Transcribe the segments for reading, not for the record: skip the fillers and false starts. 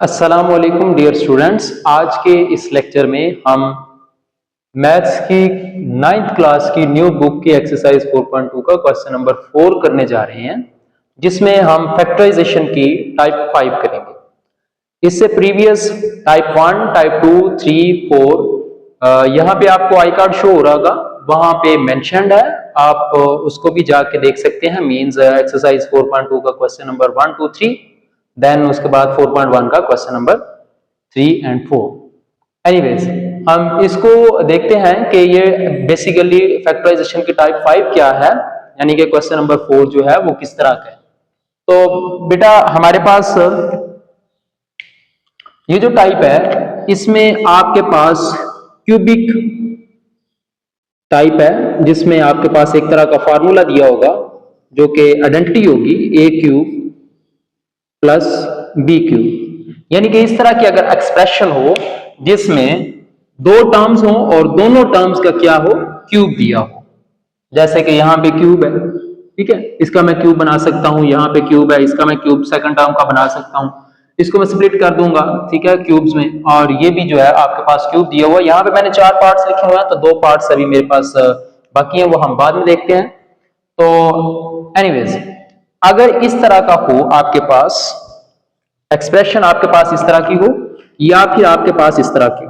अस्सलामुअलैकुम dear students. आज के इस लेक्चर में हम मैथ्स की 9th क्लास की न्यू बुक की एक्सरसाइज 4.2 का क्वेश्चन नंबर 4 करने जा रहे हैं, जिसमें हम फैक्टराइजेशन की टाइप 5 करेंगे। इससे प्रीवियस टाइप 1, टाइप 2, 3, 4 यहाँ पे आपको आई कार्ड शो हो रहा होगा, वहां पे मेंशन्ड है। आप उसको भी जाके देख सकते हैं। मींस एक्सरसाइज 4.2 का क्वेश्चन नंबर 1, 2, 3, देन उसके बाद 4.1 का क्वेश्चन नंबर 3 एंड 4। एनीवेज, हम इसको देखते हैं कि ये बेसिकली फैक्टराइजेशन की टाइप 5 क्या है, यानी कि क्वेश्चन नंबर 4 जो है वो किस तरह का है। तो बेटा हमारे पास ये जो टाइप है, इसमें आपके पास क्यूबिक टाइप है, जिसमें आपके पास एक तरह का फार्मूला दिया होगा जो कि आइडेंटिटी होगी ए क्यूब प्लस बी क्यूब। यानी कि इस तरह की अगर एक्सप्रेशन हो जिसमें दो टर्म्स हो और दोनों टर्म्स का क्या हो, क्यूब दिया हो। जैसे कि यहाँ पे क्यूब है, ठीक है, इसका मैं क्यूब बना सकता हूं। यहाँ पे क्यूब है, इसका मैं क्यूब सेकंड टर्म का बना सकता हूं। इसको मैं स्प्लिट कर दूंगा, ठीक है, क्यूब्स में। और ये भी जो है आपके पास क्यूब दिया हुआ है। यहाँ पे मैंने 4 पार्ट्स लिखे हुए हैं, तो 2 पार्ट्स अभी मेरे पास बाकी हैं, वो हम बाद में देखते हैं। तो एनीवेज, अगर इस तरह का हो आपके पास एक्सप्रेशन, आपके पास इस तरह की हो, या फिर आपके पास इस तरह की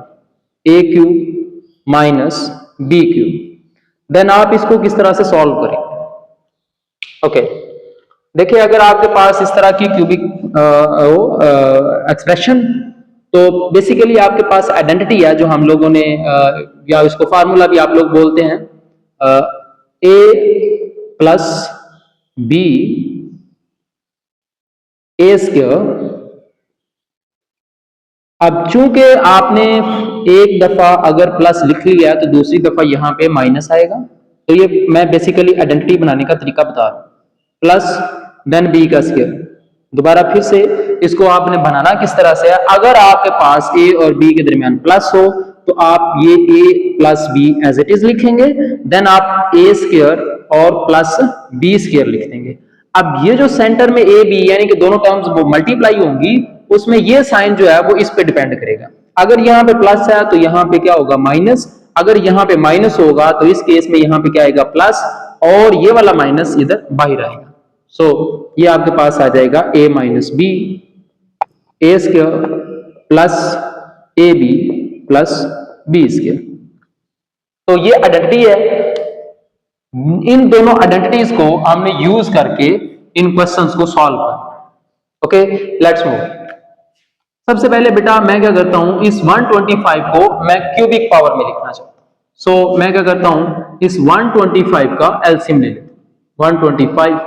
a cube minus b cube, then आप इसको किस तरह से सॉल्व करें। ओके, देखिए, अगर आपके पास इस तरह की क्यूबिक एक्सप्रेशन, तो बेसिकली आपके पास आइडेंटिटी है जो हम लोगों ने या इसको फार्मूला भी आप लोग बोलते हैं, ए प्लस बी ए स्क्वायर। अब चूंकि आपने एक दफा अगर प्लस लिख लिया तो दूसरी दफा यहां पे माइनस आएगा, तो ये मैं बेसिकली आइडेंटिटी बनाने का तरीका बता रहा हूं। प्लस देन बी का स्क्वायर। दोबारा फिर से इसको आपने बनाना किस तरह से है, अगर आपके पास ए और बी के दरमियान प्लस हो तो आप ये a plus b as it is लिखेंगे, देन आप ए स्क्वायर और प्लस बी स्क्वायर लिख देंगे। अब ये जो सेंटर में ए बी यानी कि दोनों टर्म्स वो मल्टीप्लाई होंगी, उसमें ये साइन जो है वो इस पे डिपेंड करेगा। अगर यहाँ पे प्लस है तो यहाँ पे क्या होगा, माइनस। अगर यहाँ पे माइनस होगा तो इस केस में यहाँ पे क्या आएगा, प्लस, और ये वाला माइनस इधर बाहर आएगा। सो ये आपके पास आ जाएगा a minus b a square plus a b plus b square. तो ये आइडेंटिटी है। इन दोनों आइडेंटिटीज को हमने यूज करके इन क्वेश्चंस को सॉल्व कर। Okay, let's move. सबसे पहले बेटा मैं क्या करता हूं, इस 125 को मैं क्यूबिक पावर में लिखना चाहता हूं। सो मैं क्या करता हूं, इस 125 का एलसीएम ले लेता हूं। 125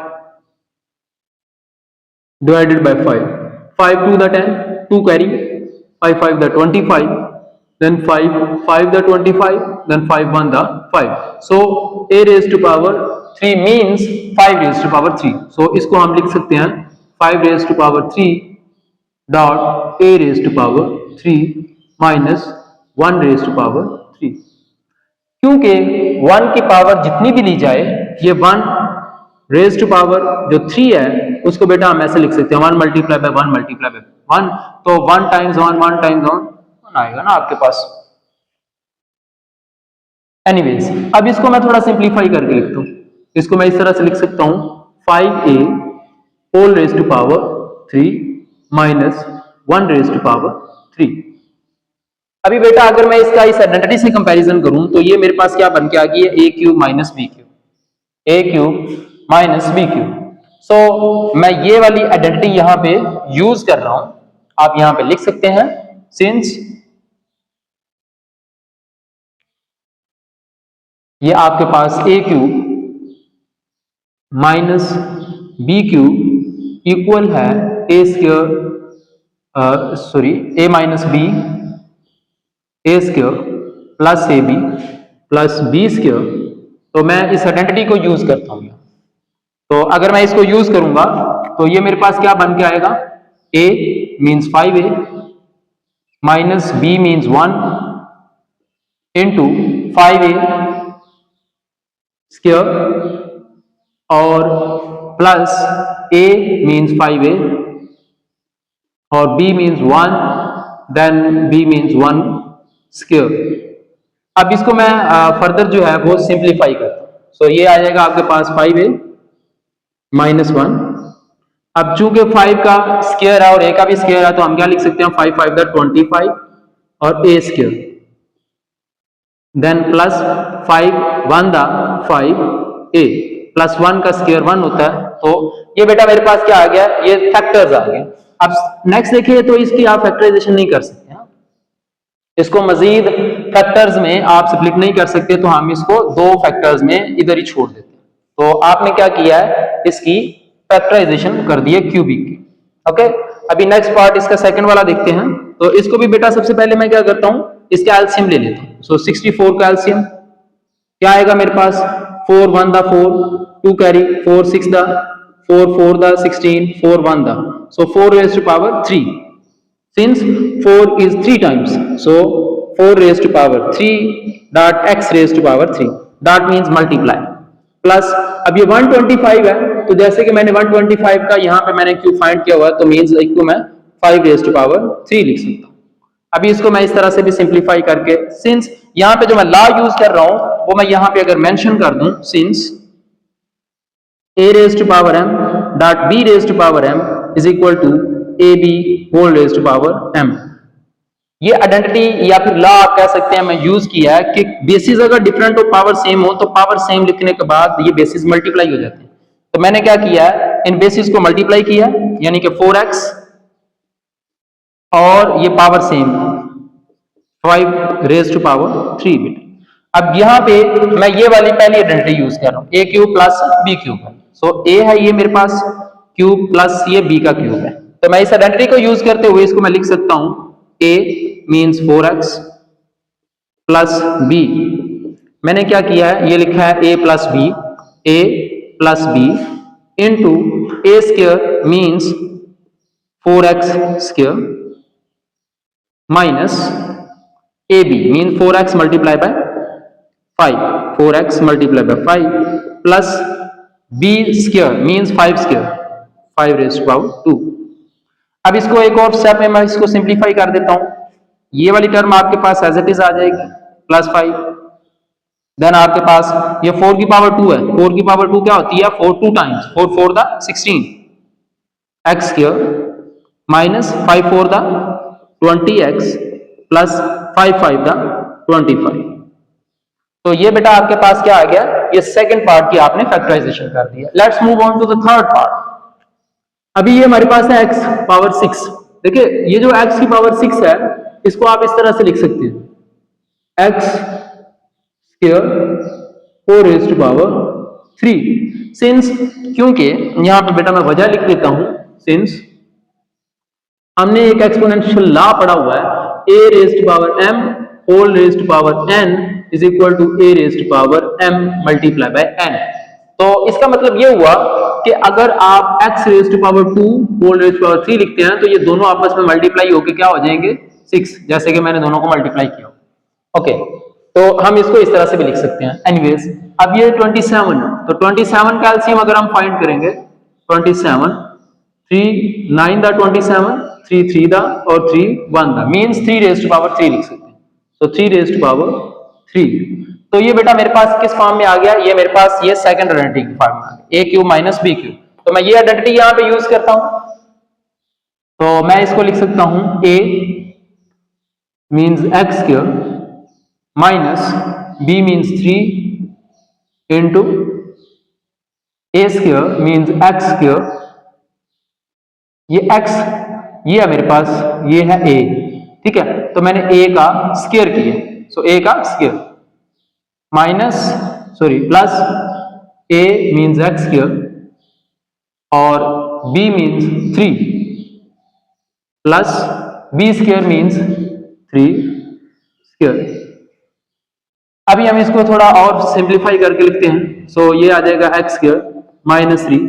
divided by 5, 5 to the 10, 2 carry, 5 5 the 25, then 5 5 the 25, then 5 1 the 5. So a raised to power 3 means 5 raised to power 3. So इसको हम लिख सकते हैं 5 raised to power 3 dot a raised to power 3 minus 1 raised to power 3। क्योंकि 1 की power जितनी भी ली जाए, ये 1 रेज टू पावर जो 3 है उसको बेटा हम ऐसे लिख सकते हैं 1 मल्टीप्लाई बाय 1 मल्टीप्लाई बाय 1। तो 1 टाइम्स 1 1 टाइम्स 1 आएगा ना आपके पास। एनीवेज, अब इसको मैं थोड़ा सिंप्लीफाई करके लिखता हूं। इसको मैं इस तरह से लिख सकता हूं 5a whole raise to power 3 minus 1 raise to power 3। अभी बेटा अगर मैं इसका इस आइडेंटिटी से कंपैरिजन करूं तो ये मेरे पास क्या बन के आ गई है, ए क्यूब माइनस बी क्यूब, ए क्यूब माइनस बी क्यूब। सो मैं ये वाली आइडेंटिटी यहां पे यूज कर रहा हूं, आप यहां पे लिख सकते हैं सिंस ये आपके पास a cube minus b cube equal है a square, sorry, a minus b a square plus a b plus b square. तो मैं इस आइडेंटिटी को यूज करता हूं। तो अगर मैं इसको यूज करूंगा तो ये मेरे पास क्या बन के आएगा, a means 5a minus b means 1 into 5a square और प्लस a मीन्स 5a और b means 1, then b means 1 square. अब इसको मैं फर्दर जो है वो सिंप्लीफाई करता हूँ। सो ये आ जाएगा आपके पास 5a माइनस 1। अब चूंकि 5 का स्क्वायर है और a का भी स्क्वायर है तो हम क्या लिख सकते हैं, 5 5 द 25 और a square, then plus 5 1 the 5a plus 1 का स्क्वायर 1 होता है। तो ये बेटा मेरे पास क्या आ गया, ये फैक्टर्स आ गए। अब नेक्स्ट देखिए तो इसकी आप फैक्टराइजेशन नहीं कर सकते, इसको मजीद फैक्टर्स में आप स्प्लिट नहीं कर सकते, तो हम इसको दो फैक्टर्स में इधर ही छोड़ देते हैं। तो आपने क्या किया है, इसकी फैक्टराइजेशन कर दी है क्यूबिक की। ओके, अभी नेक्स्ट पार्ट इसका सेकंड वाला देखते हैं। तो इसको भी बेटा सबसे पहले मैं क्या करता हूं, इसका एलसीएम ले लेता हूं। सो 64 का एलसीएम क्या आएगा मेरे पास, 4 1 the 4 2 carry 4 6 the 4 4 the 16 4 1 the, so 4 raised to power 3, since 4 is 3 times, so 4 raised to power 3 dot x raised to power 3, that means multiply plus. अब ये 125 है, तो जैसे कि मैंने 125 का यहाँ पे मैंने क्यूब फाइंड किया हुआ है, तो मीन्स इसको मैं 5 raised to power 3 लिख सकता हूँ। अभी इसको मैं इस तरह से भी सिंप्लीफाई करके, सिंस यहाँ पे जो मैं लॉ यूज कर रहा हूं वो मैं यहाँ पे अगर मेंशन कर दूं, since a raised to power m dot b raised to power m is equal to ab whole raised to power m, ये आइडेंटिटी या फिर लॉ आप कह सकते हैं मैं यूज किया है कि बेसिस अगर डिफरेंट हो पावर सेम हो तो पावर सेम लिखने के बाद ये बेसिस मल्टीप्लाई हो जाते हैं। तो मैंने क्या किया है, इन बेसिस को मल्टीप्लाई किया यानी कि 4x और ये power same 5 raise to power 3 bit. अब यहाँ पे मैं ये वाली पहली आइडेंटिटी यूज कर रहा हूँ, a cube plus b cube है। सो a है ये मेरे पास क्यूब प्लस ये b का क्यूब है, तो मैं इस आइडेंटिटी को यूज करते हुए इसको मैं लिख सकता हूँ a means 4x plus b। मैंने क्या किया है, ये लिखा है a plus b into a square means 4x square minus ab mean 4x multiply by 5, 4x multiply by 5 plus b square means 5 square 5 raise to power 2। अब इसको एक और स्टेप में मैं इसको सिंप्लीफाई कर देता हूं, ये वाली टर्म आपके पास एज इट इज आ जाएगी प्लस 5, देन आपके पास ये 4 की पावर 2 है, 4 की पावर 2 क्या होती है, 4 2 times 4 4 the 16 x square minus 5 4 the 20x plus 5 5 the 25। तो ये बेटा आपके पास क्या आ गया, ये सेकंड पार्ट की आपने फैक्टराइजेशन कर दिया। Let's move on to the third part. अभी ये हमारे पास है x पावर 6। देखिए ये जो x की पावर 6 है इसको आप इस तरह से लिख सकते हैं x square 4 raise to power 3, since क्योंकि यहां पे बेटा मैं वजह लिख देता हूं, सिंस हमने एक एक्सपोनेंशियल लॉ पढ़ा हुआ है a raise to power m whole raise to power n is equal to a raise to power m multiply by n। तो इसका मतलब ये हुआ कि अगर आप x raise to power 2 whole raise to power 3 लिखते हैं तो ये दोनों आपस में मल्टीप्लाई होकर क्या हो जाएंगे 6, जैसे कि मैंने दोनों को मल्टीप्लाई किया। ओके, तो हम इसको इस तरह से भी लिख सकते हैं। एनीवेज अब ये 27 है, तो 27 का एलसीएम अगर हम फाइंड करेंगे 27 3 9 द 27 3 3 द और 3 1 the means 3 raise to power 3 लिख सकते हैं। तो 3 रेज़ टू पावर 3। तो ये बेटा मेरे पास किस फॉर्म में आ गया, ये मेरे पास ये सेकंड आइडेंटिटी की फॉर्म में आ गया, a cube minus b cube. तो मैं ये आइडेंटिटी यहां पे यूज करता हूं, तो मैं इसको लिख सकता हूं a means x square minus b means 3 into a square means x square. ये x ये है मेरे पास, ये है a, ठीक है। तो मैंने a का स्क्वायर किया, सो a का square minus plus a means x square और b means 3 plus b square means 3 square. अभी हम इसको थोड़ा और सिंप्लीफाई करके लिखते हैं। सो ये आ जाएगा x स्क्वायर माइनस 3,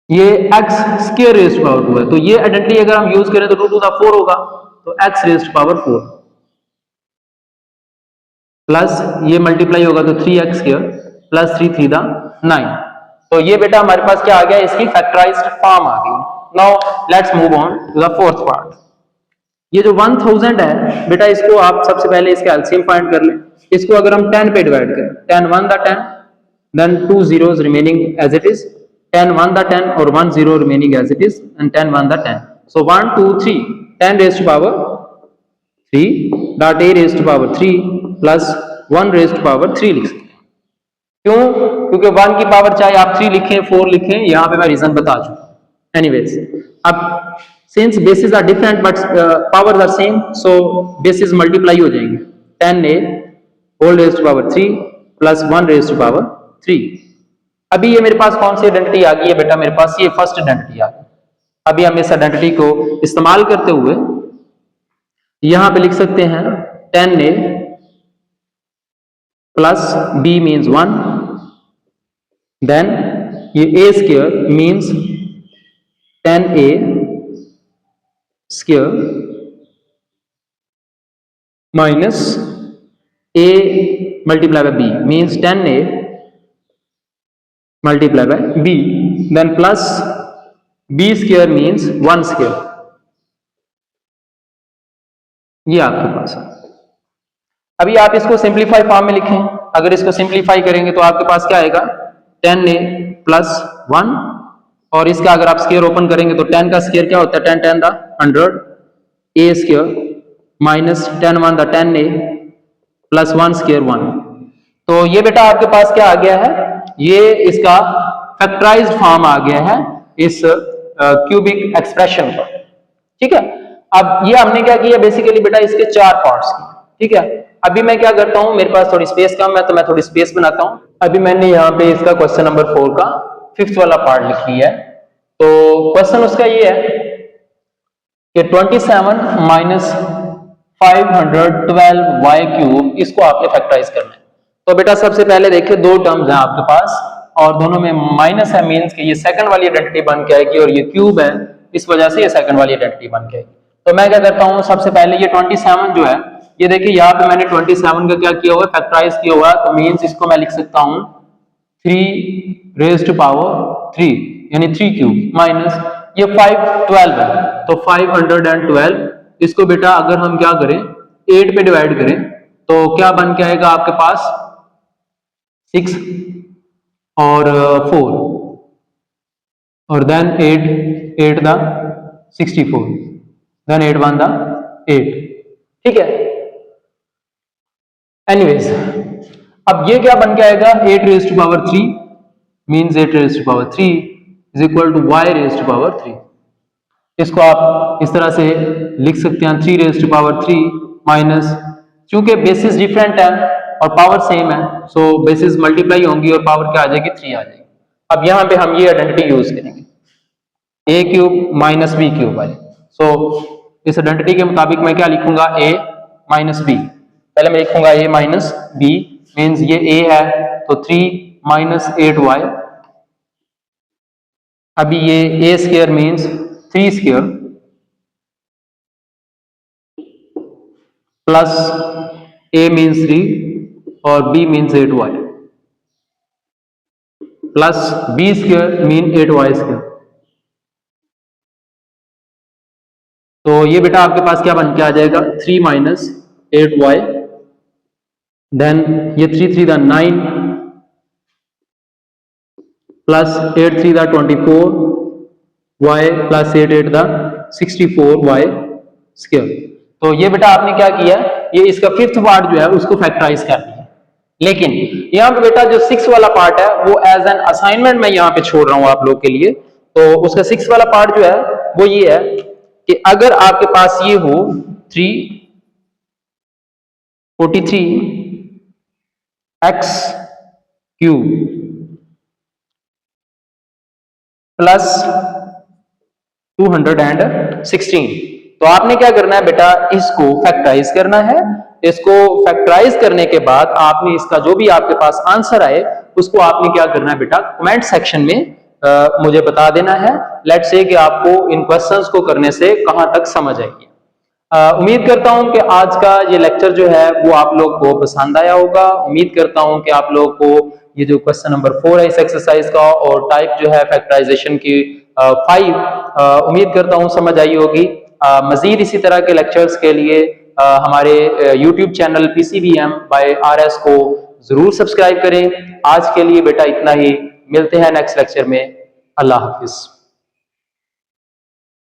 ये x square raise to power 2 है, तो ये आइडेंटिटी अगर हम यूज करें तो 2 टू द 4 होगा, तो x रेज़ टू पावर 4 प्लस ये मल्टीप्लाई होगा तो 3x स्क्वायर प्लस 3 3 द 9। तो ये बेटा हमारे पास क्या आ गया, इसकी फैक्टराइज्ड फॉर्म आ गई। Now let's move on to the fourth part. ये जो 1000 है बेटा, इसको आप सबसे पहले इसका एलसीएम फाइंड कर लें। इसको अगर हम 10 पे डिवाइड करें, 10 1 the 10, then 2 zeros remaining as it is, 10 1 the 10 or 1 0 remaining as it is, and 10 1 the 10. So 1 2 3, 10 raised to power 3 dot a raised to power 3 plus 1 raised to power 3 लिख सकते हैं। क्यों? क्योंकि 1 की पावर चाहे आप 3 लिखें 4 लिखें, यहाँ पे मैं रीजन बता चुका। एनीवेज, अब since bases are different but powers are same, so bases multiply हो जाएंगे। 10a whole raised to power 3 plus 1 raised to power 3। अभी ये मेरे पास कौन सी आइडेंटिटी आ गई है बेटा? मेरे पास ये फर्स्ट आइडेंटिटी आ गई। अभी हम इस आइडेंटिटी को इस्तेमाल करते हुए यहां पे लिख सकते हैं 10a plus b means 1, then ये a square means 10a square minus a multiply by b means 10a multiply by b, then plus b square means 1 square। ये आपके पास है। अभी आप इसको सिंप्लीफाई फॉर्म में लिखें। अगर इसको सिंप्लीफाई करेंगे तो आपके पास क्या आएगा? 10a प्लस 1, और इसका अगर आप स्क्वायर ओपन करेंगे तो 10 का स्क्वायर क्या होता है? 10 10 the 100 a square minus 10 1 the 10a plus 1 square 1। तो ये बेटा आपके पास क्या आ गया है? ये इसका फैक्टराइज्ड फॉर्म आ गया है इस क्यूबिक एक्सप्रेशन का। ठीक है, अब ये हमने क्या किया बेसिकली बेटा, इसके 4 पार्ट्स किए। ठीक है, अभी मैं क्या करता हूं, मेरे पास थोड़ी स्पेस कम है तो मैं थोड़ी स्पेस बनाता हूं। अभी मैंने यहाँ पे इसका क्वेश्चन नंबर 4 का 5th वाला पार्ट लिख लिया है। तो क्वेश्चन उसका ये है कि 27 माइनस 512y क्यूब, इसको आपने फैक्टराइज करना है। तो बेटा सबसे पहले देखिए, 2 टर्म्स हैं आपके पास और दोनों में माइनस है, मींस कि ये सेकंड वाली आइडेंटिटी बन के आएगी, और ये क्यूब है इस वजह से ये सेकंड वाली आइडेंटिटी बन के आएगी। तो मैं क्या करता हूं, सबसे पहले ये 27 जो है, ये देखिए यहाँ पे मैंने 27 का क्या किया हुआ है? फैक्टराइज किया हुआ है। तो मींस इसको मैं लिख सकता हूं 3 रेज्ड टू पावर 3 यानी 3 क्यूब माइनस ये 512 है, तो 512, इसको बेटा अगर हम क्या करें 8 पे डिवाइड करें तो क्या बन के आएगा आपके पास? 6 और 4 और देन 8 द 64, देन 8 1 द 8। ठीक है, एनीवेज अब ये क्या बन के आएगा? 8 raised to power 3 means 8 raised to power 3 is equal to y raised to power 3। इसको आप इस तरह से लिख सकते हैं 3 रेज्ड टू पावर 3 माइनस, क्योंकि बेसिस डिफरेंट है और पावर सेम है, सो बेसिस मल्टीप्लाई होंगी और पावर क्या आ जाएगी? 3 आ जाएगी। अब यहाँ पे हम ये आइडेंटिटी यूज करेंगे a cube minus b cube वाली। सो इस आइडेंटिटी के मुताबिक मैं क्या लिखूंगा? a minus b। पहले मैं लिखूंगा a माइनस b, मीन्स ये a है तो 3 माइनस 8y। अभी ये a square means 3 square plus a means 3 और b means 8y plus b square mean 8y square. तो ये बेटा आपके पास क्या बन के आ जाएगा? 3 माइनस 8y, देन ये 3 3 the 9 plus 8 3 the 24y plus 8 8 the 64y square. तो ये बेटा आपने क्या किया? ये इसका 5th पार्ट जो है उसको फैक्टराइज कर दिया। लेकिन यहाँ पे बेटा जो 6 वाला पार्ट है वो एज एन असाइनमेंट मैं यहाँ पे छोड़ रहा हूँ आप लोग के लिए। तो उसका 6 वाला पार्ट जो है वो ये है कि अगर आपके पास ये हो 343 x क्यूब प्लस 216, तो आपने क्या करना है बेटा? इसको फैक्टराइज करना है। इसको फैक्टराइज करने के बाद आपने इसका जो भी आपके पास आंसर आए उसको आपने क्या करना है बेटा? कमेंट सेक्शन में मुझे बता देना है। लेट्स से कि आपको इन क्वेश्चंस को करने से कहां तक समझ आई है। उम्मीद करता हूं कि आज का ये लेक्चर जो है वो आप लोग को पसंद आया होगा। उम्मीद करता हूं कि आप लोग को ये जो क्वेश्चन नंबर 4 है इस एक्सरसाइज का और टाइप जो है फैक्टराइजेशन की 5 उम्मीद करता हूँ समझ आई होगी। मजीद इसी तरह के लेक्चर्स के लिए हमारे YouTube channel PCBM by RS को जरूर सब्सक्राइब करें। आज के लिए बेटा इतना ही, मिलते हैं नेक्स्ट लेक्चर में। अल्लाह हाफिज।